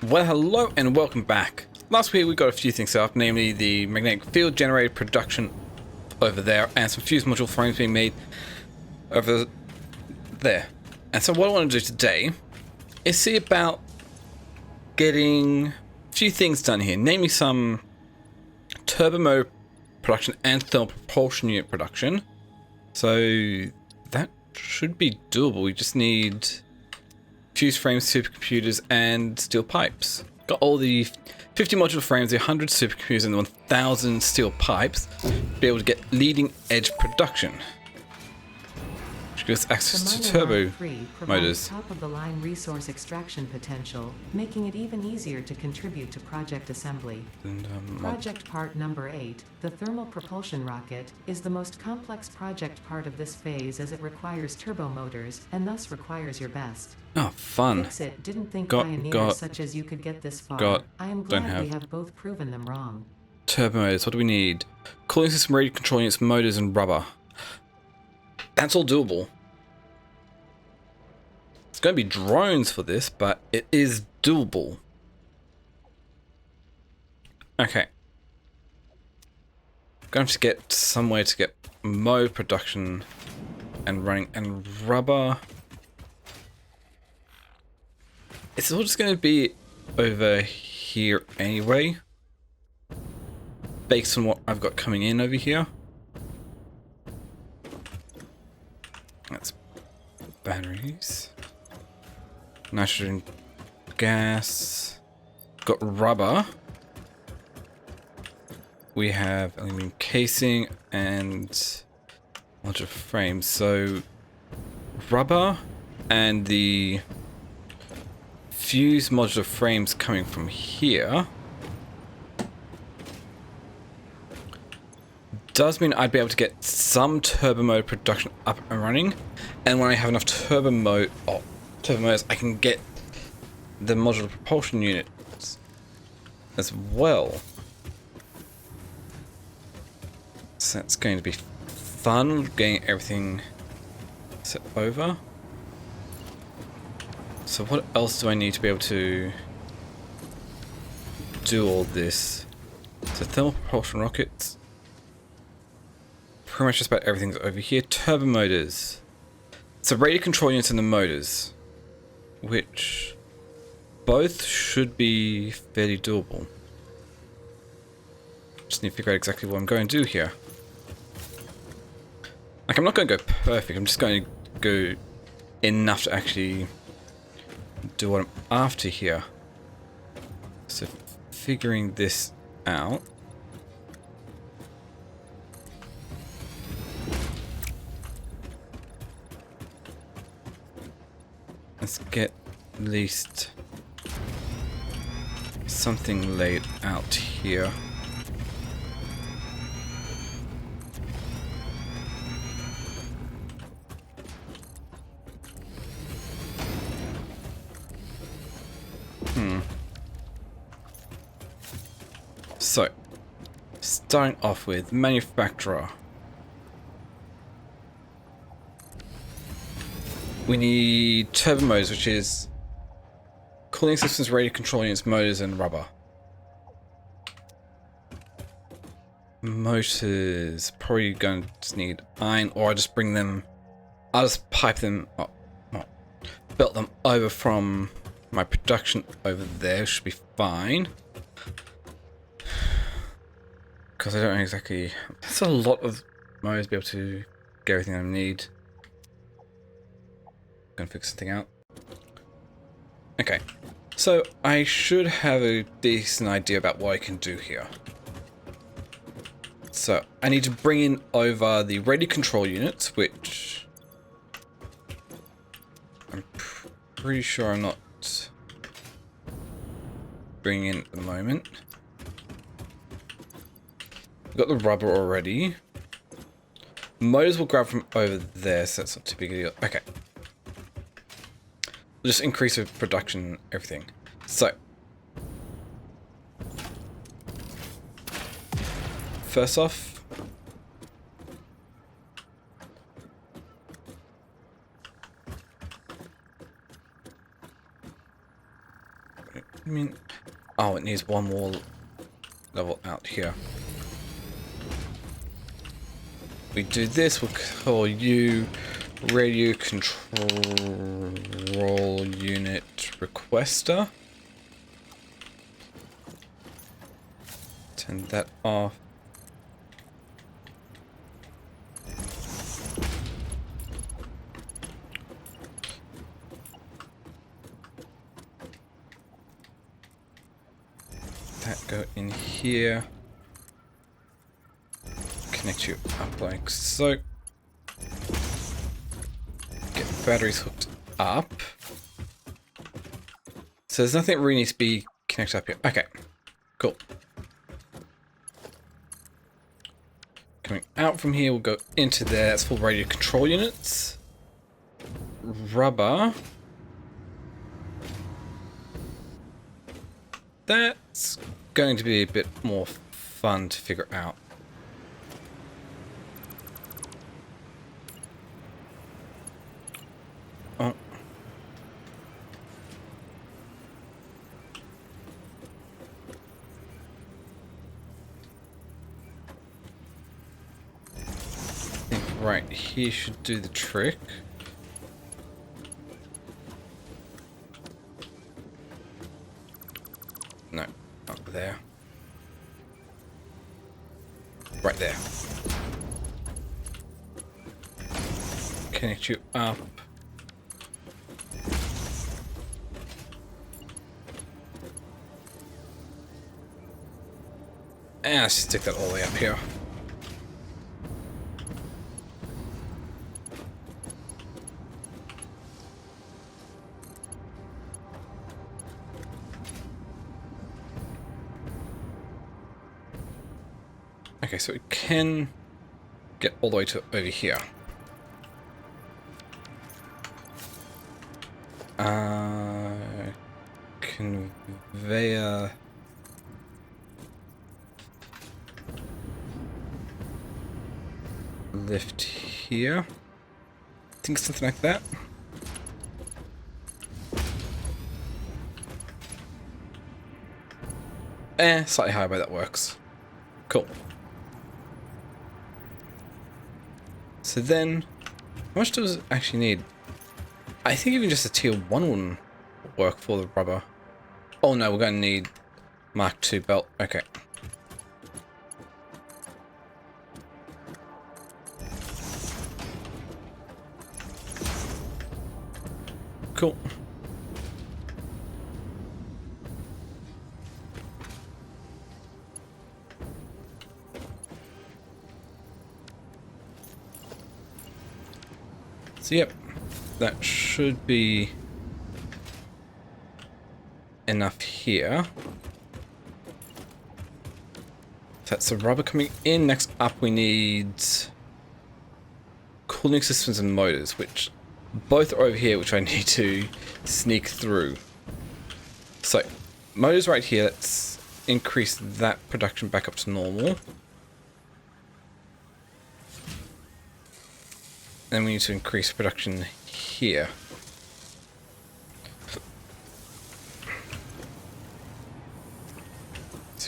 Well, hello and welcome back. Last week we got a few things set up, namely the magnetic field generated production over there and some fuse module frames being made over there. And so what I want to do today is see about getting a few things done here, namely some turbo motor production and thermal propulsion unit production. So that should be doable. We just need fuse frames, supercomputers, and steel pipes. Got all the 50 modular frames, the 100 supercomputers, and the 1000 steel pipes to be able to get leading edge production. Which gives us access to turbo motors. Top-of-the-line resource extraction potential, making it even easier to contribute to project assembly. And, Project part number 8, the thermal propulsion rocket, is the most complex project part of this phase as it requires turbo motors, and thus requires your best. Oh, fun. Fix-It didn't think pioneers such as you could get this far. I am glad we have both proven them wrong. Turbo motors, what do we need? Cooling system, radio control units, motors, and rubber. That's all doable. It's going to be drones for this, but it is doable. Okay. Going to get somewhere to get mode production and running, and rubber. It's all just going to be over here anyway, based on what I've got coming in over here. That's batteries, nitrogen gas, got rubber. We have aluminum casing and modular frames. So rubber and the fuse modular frames coming from here does mean I'd be able to get some turbo motor production up and running, and when I have enough turbo motors, I can get the modular propulsion units as well. So that's going to be fun, getting everything set over. So what else do I need to be able to do all this? So thermal propulsion rockets. Pretty much just about everything's over here. Turbo motors. So radio control units and the motors, which both should be fairly doable. Just need to figure out exactly what I'm going to do here. Like, I'm not going to go perfect. I'm just going to go enough to actually do what I'm after here. So figuring this out. Let's get at least something laid out here. So, starting off with manufacturer. We need turbo motors, which is cooling systems, radio control units, motors, and rubber. Motors, probably going to need iron, or I'll just bring them, I'll just pipe them up, belt them over from my production over there, should be fine. Because I don't know exactly, that's a lot of motors to be able to get everything I need. Gonna figure something out. Okay, so I should have a decent idea about what I can do here. So I need to bring in over the radio control units, which I'm pretty sure I'm not bringing in at the moment. We've got the rubber already. Motors will grab from over there, so that's not too big a deal. Okay. We'll just increase the production and everything. So, first off, I mean, oh, it needs one more level out here. We do this, we'll call you radio control unit requester. Turn that off. That go in here. Connect you up like so. Get the batteries hooked up. So there's nothing that really needs to be connected up here. Okay, cool. Coming out from here, we'll go into there. That's for radio control units. Rubber. That's going to be a bit more fun to figure out. Oh. I think right here should do the trick. No, up there. Right there. Connect you up. And let's stick that all the way up here. Okay, so it can get all the way to over here. Conveyor. Lift here. I think something like that. Slightly higher, but that works. Cool. So then, how much does it actually need? I think even just a tier 1 wouldn't work for the rubber. Oh no, we're going to need Mark II belt. Okay. Cool. So yep, that should be enough here. That's the rubber coming in. Next up we need cooling systems and motors, which both are over here, which I need to sneak through. So, motors right here, let's increase that production back up to normal. Then we need to increase production here. So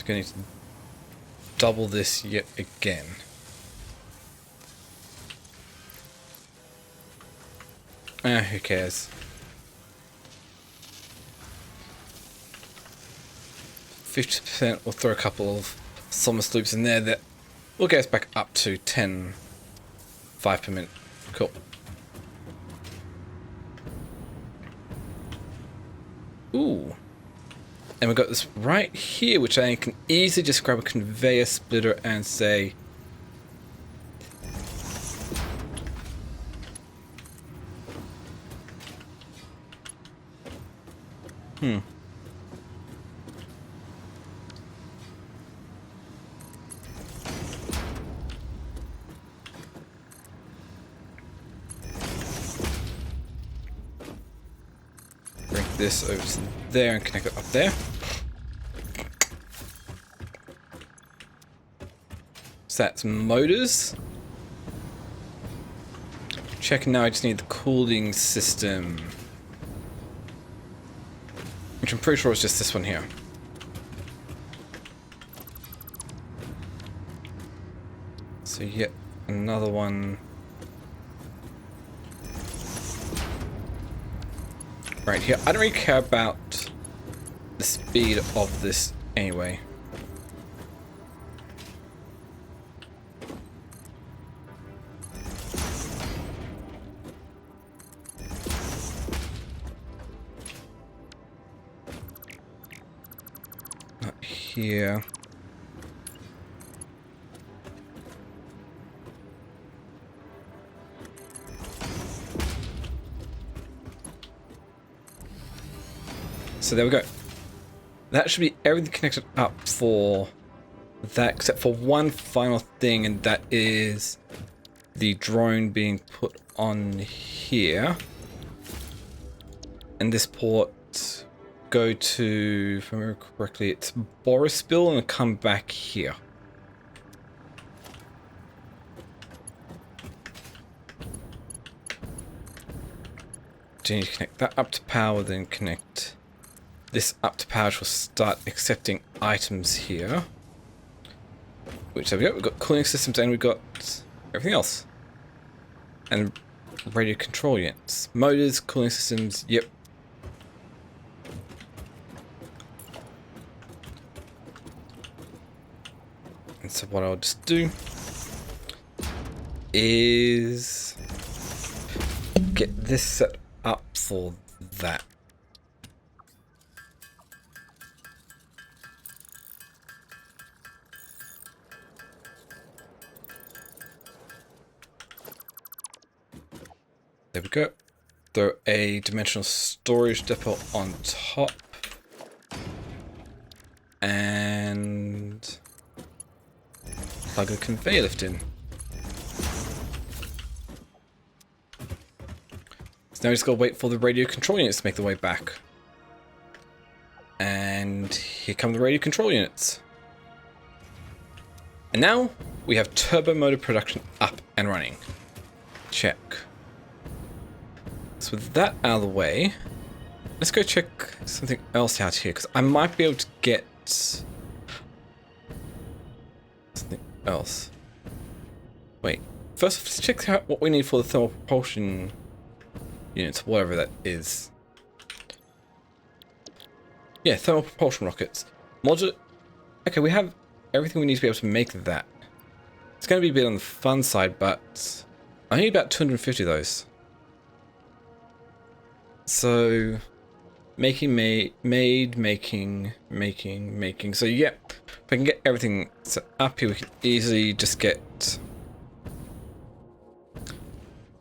we're going to need to double this yet again. Who cares? 50%, we'll throw a couple of Thomas loops in there that will get us back up to 5 per minute. Cool. Ooh. And we've got this right here, which I can easily just grab a conveyor splitter and say, bring this over to there and connect it up there. So that's motors. Checking now, I just need the cooling system, which I'm pretty sure it's just this one here. So yet another one. Right here. I don't really care about the speed of this anyway. Not here. So there we go. That should be everything connected up for that, except for one final thing, and that is the drone being put on here. And this port go to, if I remember correctly, it's Borisville, and come back here. Do you need to connect that up to power, then connect this up to power, which will start accepting items here. Which there we go. We've got cooling systems and we've got everything else. And radio control units. Motors, cooling systems, yep. And so what I'll just do is get this set up for that. There we go. Throw a dimensional storage depot on top. And plug a conveyor lift in. So now we just gotta wait for the radio control units to make their way back. And here come the radio control units. And now we have turbo motor production up and running. Check. So with that out of the way, let's go check something else out here, because I might be able to get something else. Wait, first let's check out what we need for the thermal propulsion units, whatever that is. Yeah, thermal propulsion rockets. Modular. Okay, we have everything we need to be able to make that. It's going to be a bit on the fun side, but I need about 250 of those. So, making. So yeah, if I can get everything set up here, we can easily just get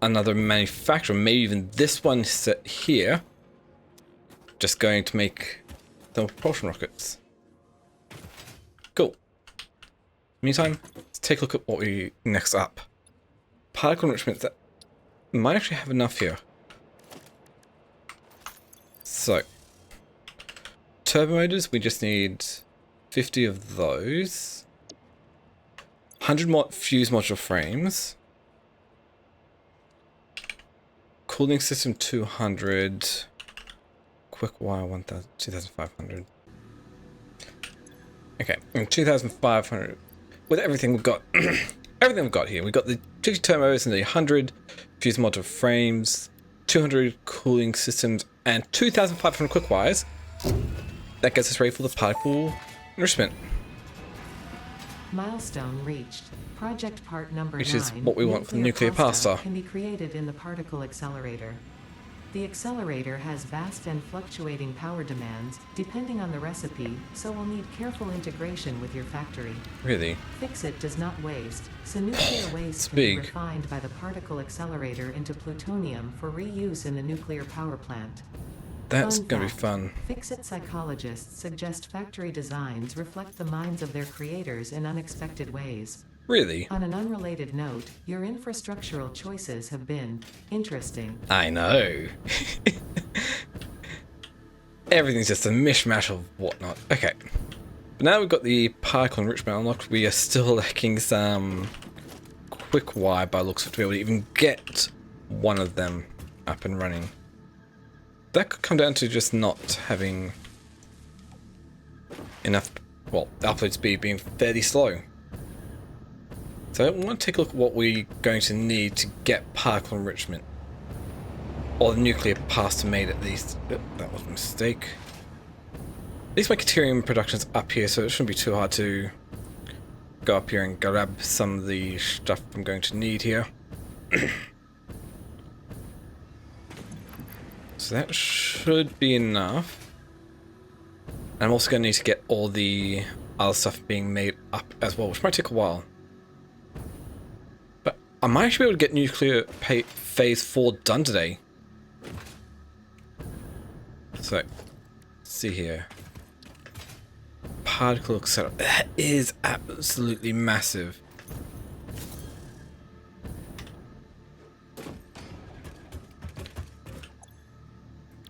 another manufacturer, maybe even this one set here, just going to make thermal propulsion rockets. Cool. Meantime, let's take a look at what we next up. Particle enrichment, that might actually have enough here. So, turbo motors, we just need 50 of those. 100 fuse module frames. Cooling system 200. Quick wire 1000, 2500. Okay, and 2500. With everything we've got, everything we've got here, we've got the 50 turbos and the 100 fuse module frames, 200 cooling systems, and 2,500 quick wires. That gets us ready for the particle enrichment. Milestone reached. Project part number 9. Which is what we want from nuclear pasta. Can be created in the particle accelerator. The accelerator has vast and fluctuating power demands, depending on the recipe, so will need careful integration with your factory. Really? Fix-It does not waste, so nuclear waste can be refined by the particle accelerator into plutonium for reuse in the nuclear power plant. That's gonna be fun. Fix-It psychologists suggest factory designs reflect the minds of their creators in unexpected ways. Really? On an unrelated note, your infrastructural choices have been interesting. I know. Everything's just a mishmash of whatnot. Okay. But now we've got the particle enrichment unlocked, we are still lacking some quick wire by looks of it to be able to even get one of them up and running. That could come down to just not having enough, well, upload speed being fairly slow. So I want to take a look at what we're going to need to get particle enrichment. Or the nuclear pasta made at least. Oh, that was a mistake. At least my deuterium production's up here, so it shouldn't be too hard to go up here and grab some of the stuff I'm going to need here. So that should be enough. I'm also going to need to get all the other stuff being made up as well, which might take a while. But I might actually be able to get nuclear phase 4 done today. So, let's see here. Particle accelerator. That is absolutely massive.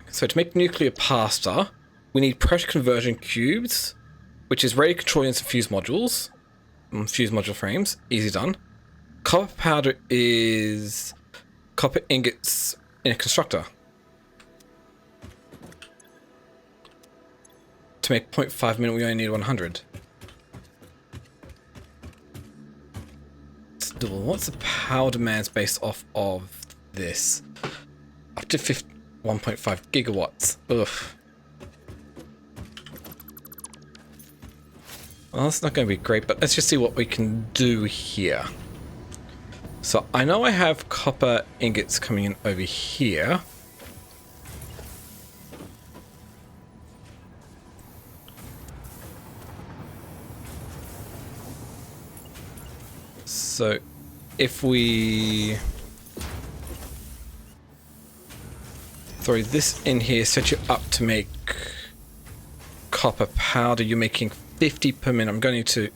So to make nuclear pasta, we need pressure conversion cubes, which is radio control units and fuse modules. Fuse module frames, easy done. Copper powder is copper ingots in a constructor. To make 0.5 minute, we only need 100. Still, what's the power demands based off of this? Up to 1.5 gigawatts. Ugh. Well, that's not going to be great, but let's just see what we can do here. So I know I have copper ingots coming in over here. So if we throw this in here, set you up to make copper powder, you're making 50 per minute. I'm going to...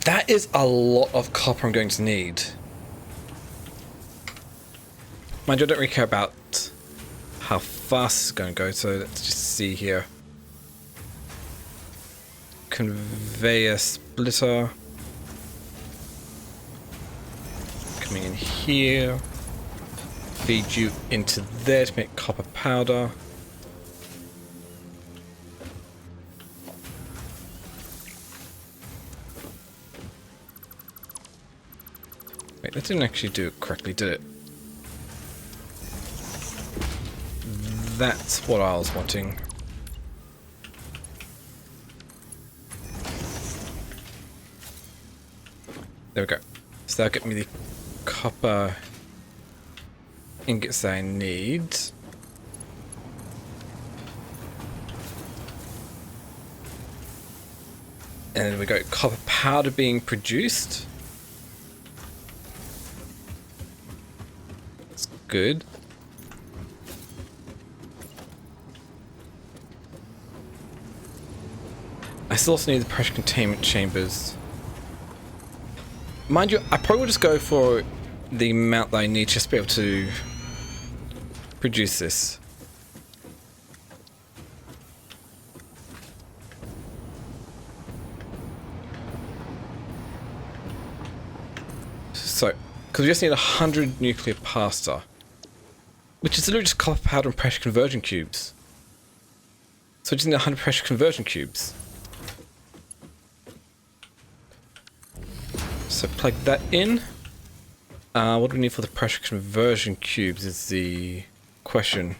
That is a lot of copper I'm going to need. Mind you, I don't really care about how fast it's going to go, so let's just see here. Conveyor splitter. Coming in here. Feed you into there to make copper powder. Wait, that didn't actually do it correctly, did it? That's what I was wanting. There we go. So that'll get me the copper ingots that I need. And then we got copper powder being produced. That's good. I still also need the pressure containment chambers. Mind you, I probably will just go for the amount that I need just to be able to produce this. So, because we just need 100 nuclear pasta, which is literally just copper powder and pressure conversion cubes. So we just need 100 pressure conversion cubes. So plug that in. What do we need for the pressure conversion cubes is the question.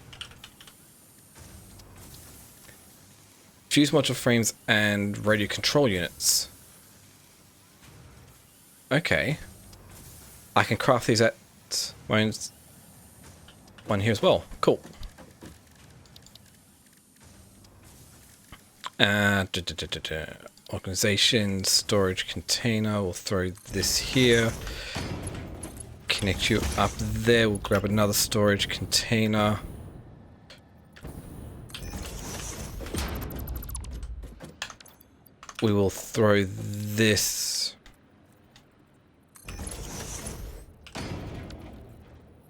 Fuse module frames and radio control units. Okay. I can craft these at one here as well. Cool. Organization, storage container. We'll throw this here. Connect you up there. We'll grab another storage container. We will throw this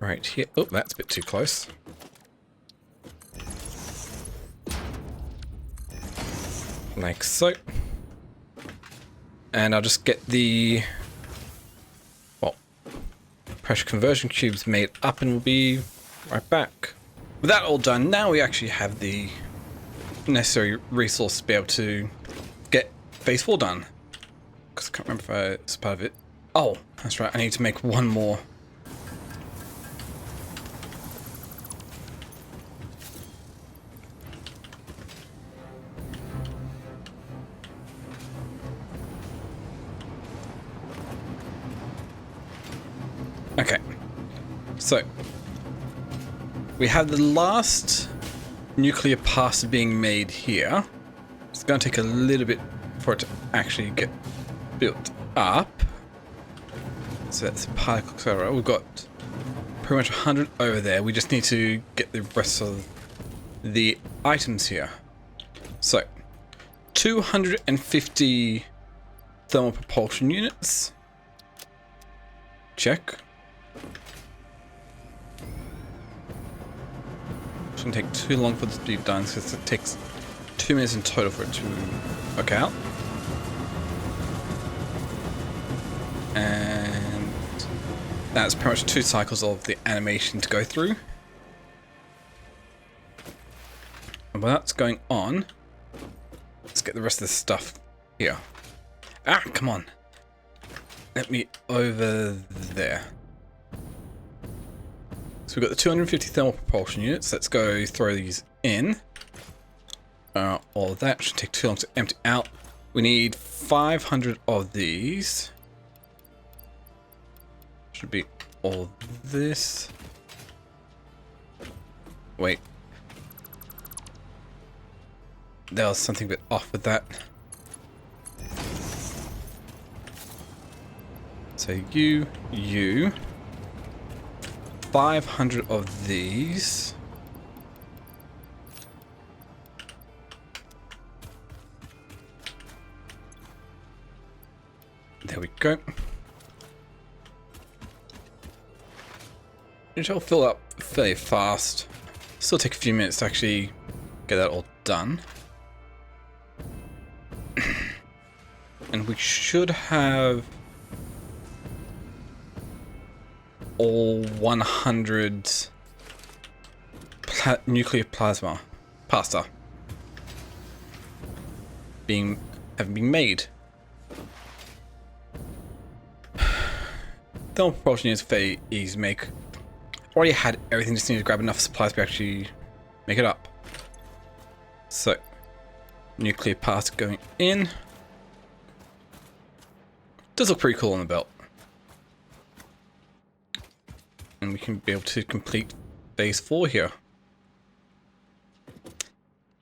right here. Oh, that's a bit too close. Like so. And I'll just get the, well, pressure conversion cubes made up and we'll be right back. With that all done, now we actually have the necessary resources to be able to get phase 4 done. Because I can't remember if it's part of it. Oh, that's right. I need to make one more. Okay. So, we have the last nuclear pasta being made here. It's going to take a little bit for it to actually get built up. So that's a particle accelerator. We've got pretty much 100 over there. We just need to get the rest of the items here. So, 250 thermal propulsion units. Check. Shouldn't take too long for this to be done because it takes 2 minutes in total for it to work out. And that's pretty much 2 cycles of the animation to go through. And while that's going on, let's get the rest of this stuff here. Ah, come on. Let me over there. So we've got the 250 thermal propulsion units. Let's go throw these in. All of that shouldn't take too long to empty out. We need 500 of these. Should be all this. Wait. There was something a bit off with that. So you. 500 of these. There we go. Which will fill up fairly fast. Still take a few minutes to actually get that all done. And we should have all 100 nuclear plasma pasta having been made. Thermal propulsion is very easy to make. Already had everything, just need to grab enough supplies to actually make it up. So, nuclear pasta going in. Does look pretty cool on the belt. And we can be able to complete phase 4 here.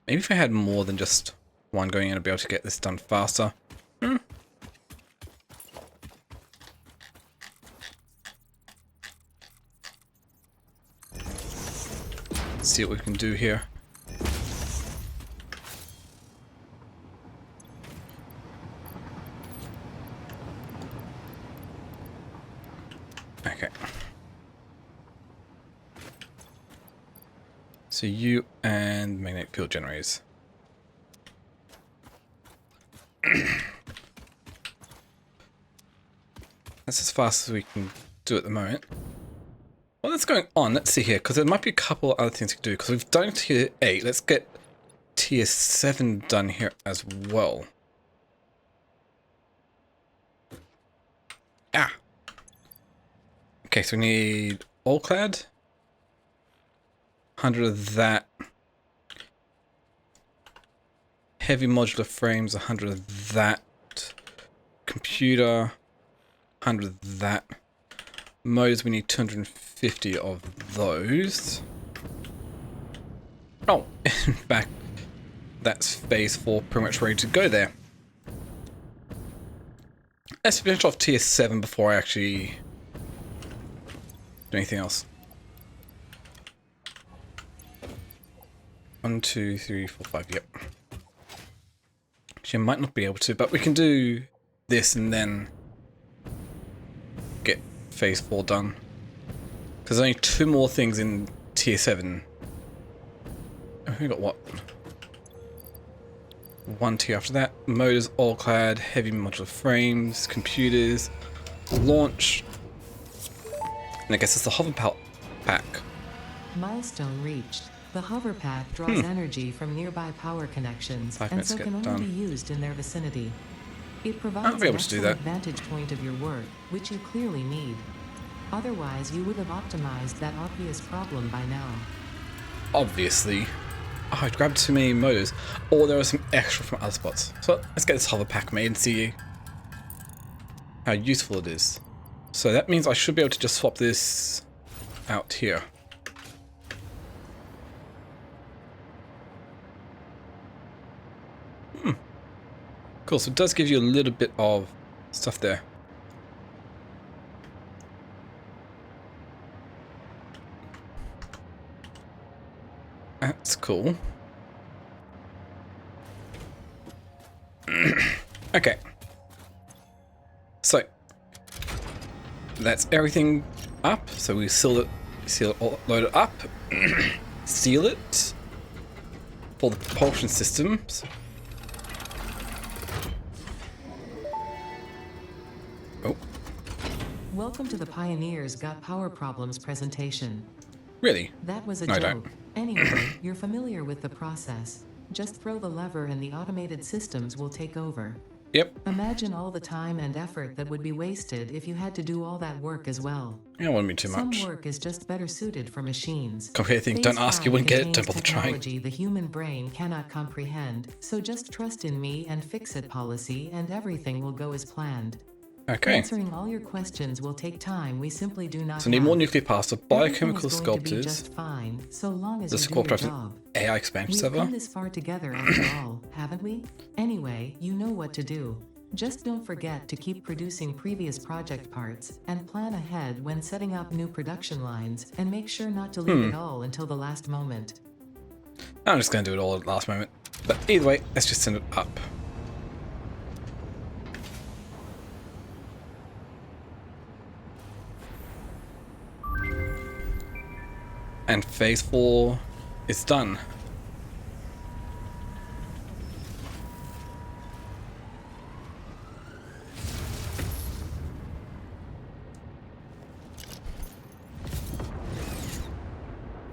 Maybe if I had more than just one going in, I'd be able to get this done faster. Let's see what we can do here. Okay. So you and magnetic field generators. That's as fast as we can do at the moment. Well, that's going on. Let's see here, because there might be a couple other things we can do. Because we've done tier 8. Let's get tier 7 done here as well. Ah. Okay, so we need all clad. 100 of that. Heavy modular frames, 100 of that. Computer, 100 of that. Motors, we need 250 of those. Oh, in fact, that's phase 4 pretty much ready to go there. Let's finish off tier 7 before I actually do anything else. 1, 2, 3, 4, 5, yep. Actually, I might not be able to, but we can do this and then get phase 4 done. Because there's only 2 more things in tier 7. Oh, we got what? 1 tier after that. Motors, all clad, heavy modular frames, computers, launch. And I guess it's the hover pack. Milestone reached. The hover pack draws energy from nearby power connections, 5 and minutes so to can get only be done. used in their vicinity. It I'll provides be an able to do excellent that. vantage point of your work, which you clearly need. Otherwise, you would have optimized that obvious problem by now. Obviously. Oh, I grabbed too many motors. Or there was some extra from other spots. So let's get this hover pack made and see how useful it is. So that means I should be able to just swap this out here. Cool, so it does give you a little bit of stuff there. That's cool. Okay. So that's everything up. So we seal it, load it up, seal it for the propulsion systems. Oh, Welcome to the Pioneers Got Power Problems presentation. really? That was a No, I joke. don't. Anyway, you're familiar with the process. Just throw the lever and the automated systems will take over. Yep. Imagine all the time and effort that would be wasted if you had to do all that work as well. You don't want me too Some much. work is just better suited for machines. Complicated thing. Don't ask, you wouldn't get it. Don't bother trying. Technology the human brain cannot comprehend, so just trust in me and fix it policy and everything will go as planned. Okay. Answering all your questions will take time we simply do not So need have. more nuclear parts, so Everything biochemical is going to be sculptors. just fine, so long as This you do your incorporates an job. AI expansion We've server. come this far together after all, haven't we? Anyway, you know what to do. Just don't forget to keep producing previous project parts, and plan ahead when setting up new production lines, and make sure not to leave it all until the last moment. I'm just going to do it all at the last moment. But either way, let's just send it up. And phase 4 is done.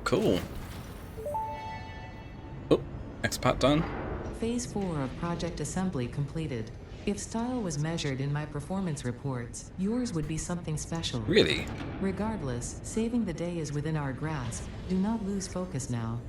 Cool. Oh, next part done. Phase 4 of project assembly completed. If style was measured in my performance reports, yours would be something special. Really? Regardless, saving the day is within our grasp. Do not lose focus now.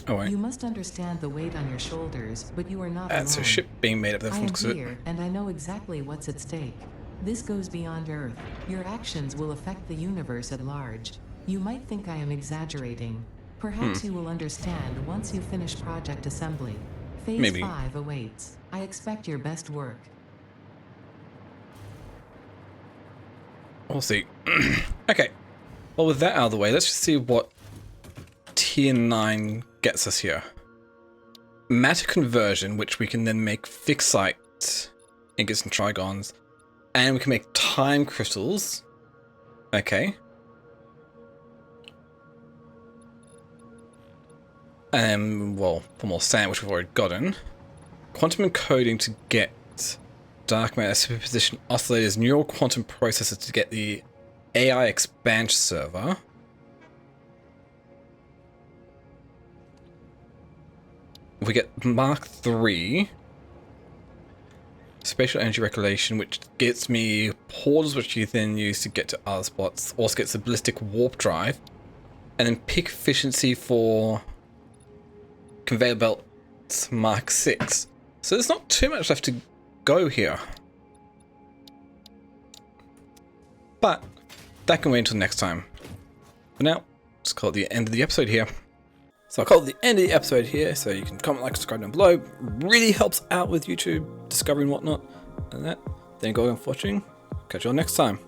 Oh wait. You must understand the weight on your shoulders, but you are not That's alone. a ship being made up there I from am looks of it. here, and I know exactly what's at stake. This goes beyond Earth. Your actions will affect the universe at large. You might think I am exaggerating. Perhaps you will understand once you finish project assembly. Phase Maybe. 5 awaits. I expect your best work. We'll see. Okay. Well, with that out of the way, let's just see what Tier 9 gets us here. Matter conversion, which we can then make fixite ingots and trigons. And we can make time crystals. Okay. Well, for more sand, which we've already gotten. Quantum encoding to get dark matter superposition oscillators, neural quantum processors to get the AI expansion server. We get Mark III. Spatial energy regulation, which gets me portals, which you then use to get to other spots. Also gets the ballistic warp drive. And then peak efficiency for conveyor belts Mark VI. So there's not too much left to go here. But that can wait until next time. For now, let's call it the end of the episode here. So I'll call it the end of the episode here, so you can comment, like, subscribe down below. Really helps out with YouTube discovery and whatnot. And that. Thank you all for watching. Catch you all next time.